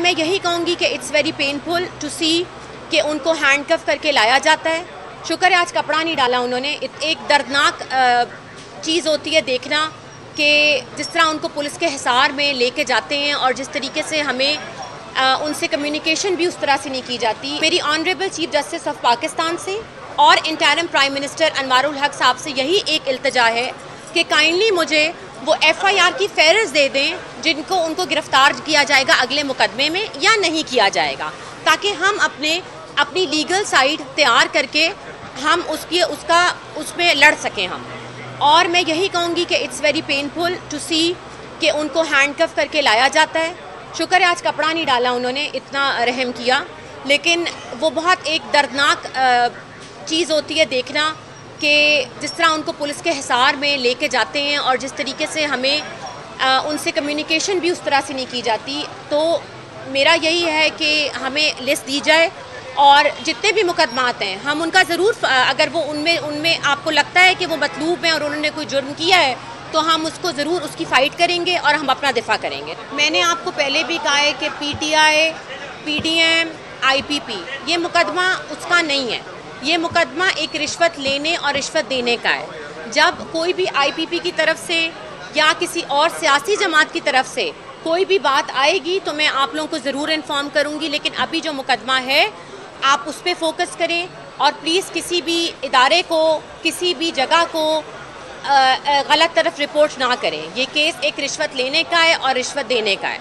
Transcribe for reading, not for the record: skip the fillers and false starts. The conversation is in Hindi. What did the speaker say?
मैं यही कहूँगी कि इट्स वेरी पेनफुल टू सी कि उनको हैंडकफ करके लाया जाता है। शुक्र है आज कपड़ा नहीं डाला उन्होंने। एक दर्दनाक चीज़ होती है देखना कि जिस तरह उनको पुलिस के हिसार में लेके जाते हैं और जिस तरीके से हमें उनसे कम्युनिकेशन भी उस तरह से नहीं की जाती। मेरी honourable chief justice of Pakistan से और इंटरिम प्राइम मिनिस्टर अनवारुल हक साहब से यही एक इल्तिजा है कि काइंडली मुझे वो FIR की फ़हरिस्त दे दें जिनको उनको गिरफ़्तार किया जाएगा अगले मुकदमे में या नहीं किया जाएगा, ताकि हम अपनी लीगल साइड तैयार करके हम उसमें लड़ सकें हम। और मैं यही कहूँगी कि इट्स वेरी पेनफुल टू सी कि उनको हैंडकफ करके लाया जाता है। शुक्र है आज कपड़ा नहीं डाला उन्होंने, इतना रहम किया। लेकिन वो बहुत एक दर्दनाक चीज़ होती है देखना कि जिस तरह उनको पुलिस के हिसार में लेके जाते हैं और जिस तरीके से हमें उनसे कम्युनिकेशन भी उस तरह से नहीं की जाती। तो मेरा यही है कि हमें लिस्ट दी जाए और जितने भी मुकदमात हैं हम उनका ज़रूर, अगर वो उनमें आपको लगता है कि वो मतलूब हैं और उन्होंने कोई जुर्म किया है तो हम उसको ज़रूर उसकी फ़ाइट करेंगे और हम अपना दिफा करेंगे। मैंने आपको पहले भी कहा है कि PTI, PDM, IPP ये मुकदमा उसका नहीं है। ये मुकदमा एक रिश्वत लेने और रिश्वत देने का है। जब कोई भी IPP की तरफ से या किसी और सियासी जमात की तरफ से कोई भी बात आएगी तो मैं आप लोगों को ज़रूर इन्फॉर्म करूँगी। लेकिन अभी जो मुकदमा है आप उस पर फोकस करें और प्लीज़ किसी भी इदारे को, किसी भी जगह को गलत तरफ रिपोर्ट ना करें। ये केस एक रिश्वत लेने का है और रिश्वत देने का है।